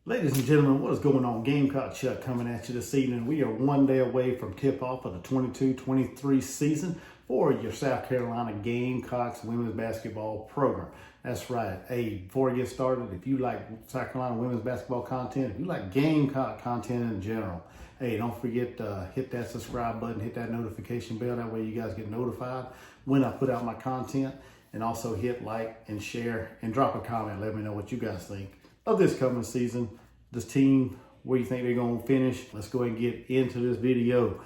Ladies and gentlemen, what is going on? Gamecock Chuck coming at you this evening. We are one day away from tip-off of the 22-23 season for your South Carolina Gamecocks women's basketball program. That's right. Hey, before we get started, if you like South Carolina women's basketball content, if you like Gamecock content in general, hey, don't forget to hit that subscribe button, hit that notification bell. That way you guys get notified when I put out my content. And also hit like and share and drop a comment. Let me know what you guys think of this coming season, this team, where you think they're going to finish. Let's go ahead and get into this video.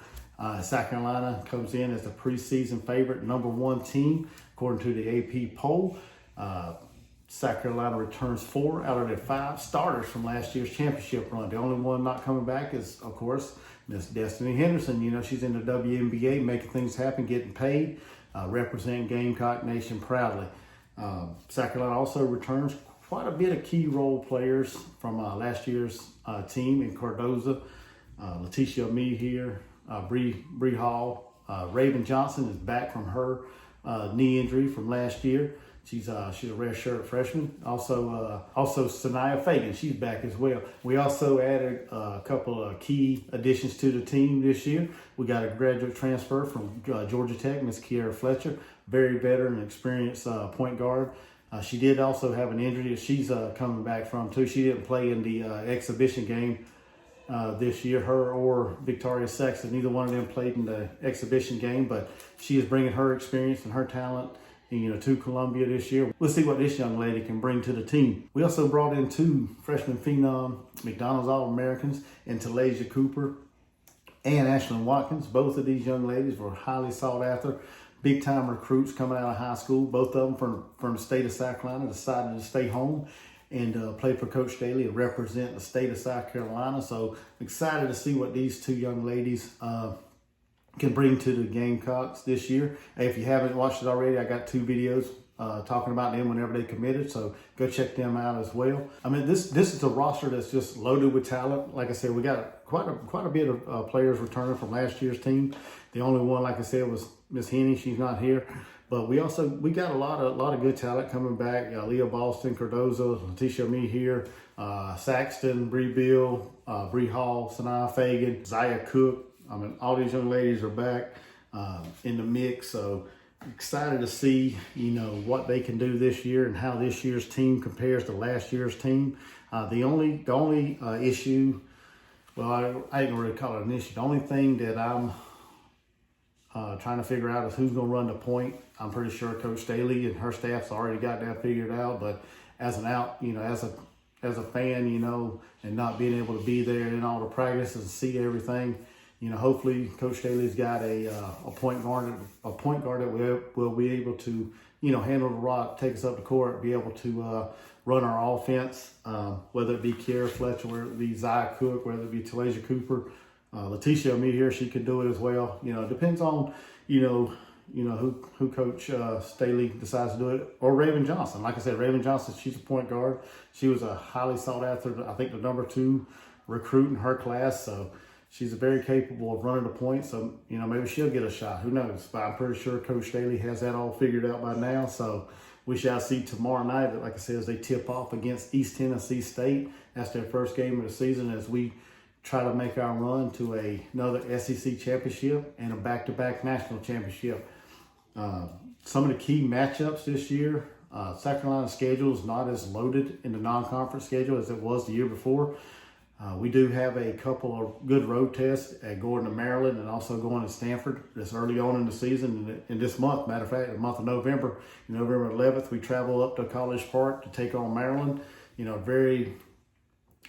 South Carolina comes in as the preseason favorite, #1 team, according to the AP poll. South Carolina returns 4 out of their 5 starters from last year's championship run. The only one not coming back is, of course, Miss Destiny Henderson. You know, she's in the WBB, making things happen, getting paid, representing Gamecock Nation proudly. South Carolina also returns quite a bit of key role players from last year's team in Cardoza. Letitia Mee here, Bree Hall. Raven Johnson is back from her knee injury from last year. She's a redshirt freshman. Also Sanaya Fagan, she's back as well. We also added a couple of key additions to the team this year. We got a graduate transfer from Georgia Tech, Miss Kiera Fletcher, very veteran and experienced point guard. She did also have an injury that she's coming back from too. She didn't play in the exhibition game this year. Her or Victoria Sexton, neither one of them played in the exhibition game, but she is bringing her experience and her talent, to Columbia this year. We'll see what this young lady can bring to the team. We also brought in 2 freshman phenom McDonald's All-Americans in Talasia Cooper and Ashlyn Watkins. Both of these young ladies were highly sought after, big-time recruits coming out of high school. Both of them from the state of South Carolina decided to stay home and play for Coach Staley and represent the state of South Carolina. So excited to see what these 2 young ladies can bring to the Gamecocks this year. Hey, if you haven't watched it already, I got 2 videos talking about them whenever they committed, so go check them out as well. I mean, this is a roster that's just loaded with talent. Like I said, we got quite a bit of players returning from last year's team. The only one, like I said, was Miss Henny. She's not here, but we got a lot of good talent coming back. Leah Boston, Cardoza, Letitia Mee here, Saxton, Bree Bill, Bree Hall, Sanaa Fagan, Zaya Cook. I mean, all these young ladies are back in the mix. So excited to see, what they can do this year and how this year's team compares to last year's team. The only issue, well, I ain't gonna really call it an issue. The only thing that I'm trying to figure out is who's going to run the point. I'm pretty sure Coach Staley and her staff's already got that figured out. But as a fan, and not being able to be there in all the practices and see everything, hopefully Coach Staley's got a point guard that will be able to, handle the rock, take us up the court, be able to run our offense, whether it be Kiera Fletcher, whether it be Zaya Cook, whether it be Talasia Cooper. Letitia Mee here, she could do it as well. It depends on, who Coach Staley decides to do it, or Raven Johnson. Like I said, Raven Johnson, she's a point guard. She was a highly sought after, I think the #2 recruit in her class. So she's very capable of running the point. So, maybe she'll get a shot. Who knows? But I'm pretty sure Coach Staley has that all figured out by now. So we shall see tomorrow night, like I said, as they tip off against East Tennessee State. That's their first game of the season as we try to make our run to another SEC championship and a back-to-back national championship. Some of the key matchups this year, South Carolina's schedule is not as loaded in the non-conference schedule as it was the year before. We do have a couple of good road tests at going to Maryland and also going to Stanford this early on in the season. In this month, matter of fact, the month of November, November 11th, we travel up to College Park to take on Maryland.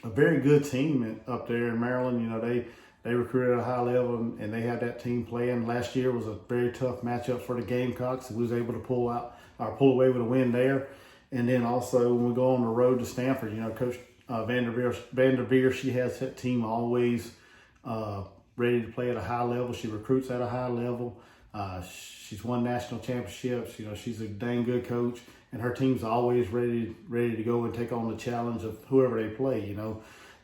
A very good team up there in Maryland. They recruited at a high level and they had that team playing. Last year was a very tough matchup for the Gamecocks. We was able to pull away with a win there. And then also when we go on the road to Stanford, Coach Vanderveer, she has that team always ready to play at a high level. She recruits at a high level. She's won national championships. She's a dang good coach, and her team's always ready to go and take on the challenge of whoever they play.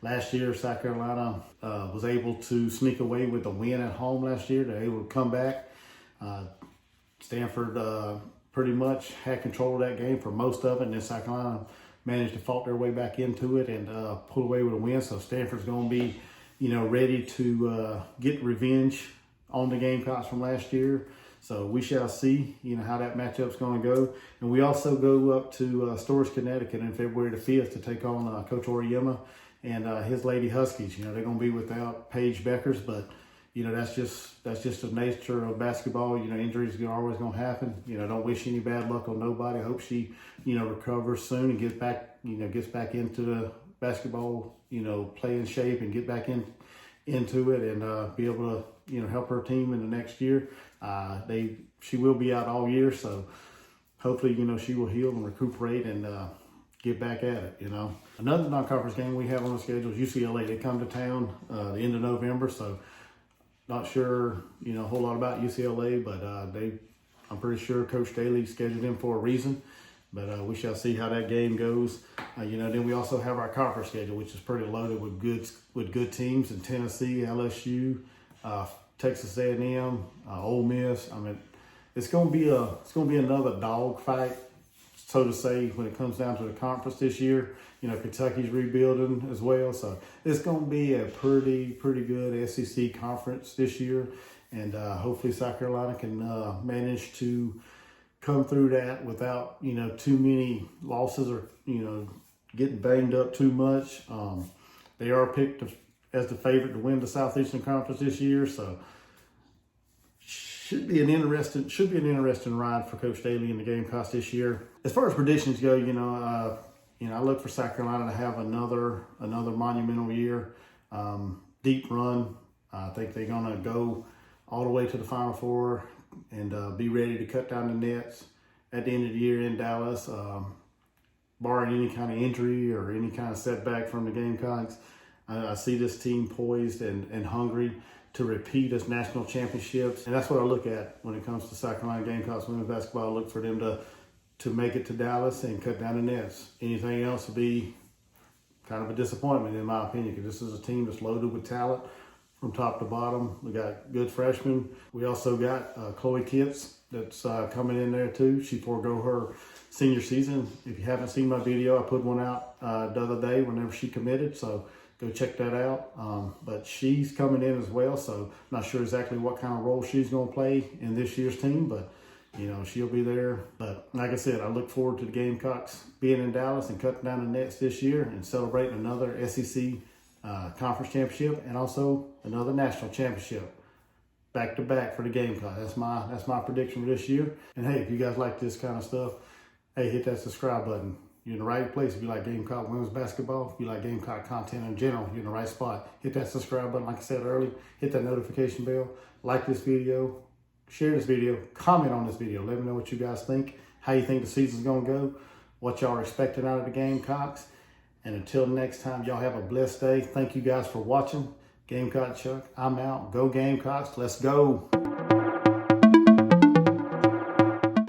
Last year, South Carolina was able to sneak away with a win at home last year. They were able to come back. Stanford pretty much had control of that game for most of it, and then South Carolina managed to fought their way back into it and pull away with a win. So Stanford's going to be, ready to get revenge on the Gamecocks from last year. So we shall see, how that matchup's going to go. And we also go up to Storrs, Connecticut in February the 5th to take on Coach Oriema and his Lady Huskies. They're going to be without Paige Beckers, but that's just the nature of basketball. Injuries are always going to happen. Don't wish any bad luck on nobody. I hope she, recovers soon and gets back into the basketball, playing shape and get back into it and be able to, help her team in the next year. She will be out all year, so hopefully, she will heal and recuperate and get back at it. Another non-conference game we have on the schedule is UCLA. They come to town the end of November, so not sure, a whole lot about UCLA, but I'm pretty sure Coach Daly scheduled them for a reason. But we shall see how that game goes. Then we also have our conference schedule, which is pretty loaded with good teams in Tennessee, LSU, Texas A&M, Ole Miss. I mean, it's going to be another dog fight, so to say, when it comes down to the conference this year. Kentucky's rebuilding as well, so it's going to be a pretty good SEC conference this year, and hopefully South Carolina can manage to come through that without too many losses or getting banged up too much. They are picked as the favorite to win the Southeastern Conference this year, so should be an interesting ride for Coach Daly and the Gamecocks this year. As far as predictions go, I look for South Carolina to have another monumental year, deep run. I think they're gonna go all the way to the Final Four and be ready to cut down the nets at the end of the year in Dallas, barring any kind of injury or any kind of setback from the Gamecocks. I see this team poised and hungry to repeat as national championships. And that's what I look at when it comes to South Carolina Gamecocks women's basketball. I look for them to make it to Dallas and cut down the nets. Anything else would be kind of a disappointment in my opinion, because this is a team that's loaded with talent from top to bottom. We got good freshmen. We also got Chloe Kitts that's coming in there too. She forego her senior season. If you haven't seen my video, I put one out the other day whenever she committed, so go check that out. But she's coming in as well, so not sure exactly what kind of role she's going to play in this year's team, but she'll be there. But like I said, I look forward to the Gamecocks being in Dallas and cutting down the nets this year and celebrating another SEC conference championship and also another national championship back to back for the Gamecocks. That's my prediction for this year. And hey, if you guys like this kind of stuff, hey, hit that subscribe button. You're in the right place. If you like Gamecock women's basketball, if you like Gamecock content in general, you're in the right spot. Hit that subscribe button, like I said earlier. Hit that notification bell. Like this video. Share this video. Comment on this video. Let me know what you guys think, how you think the season's going to go, what y'all are expecting out of the Gamecocks. And until next time, y'all have a blessed day. Thank you guys for watching. Gamecock Chuck, I'm out. Go Gamecocks. Let's go.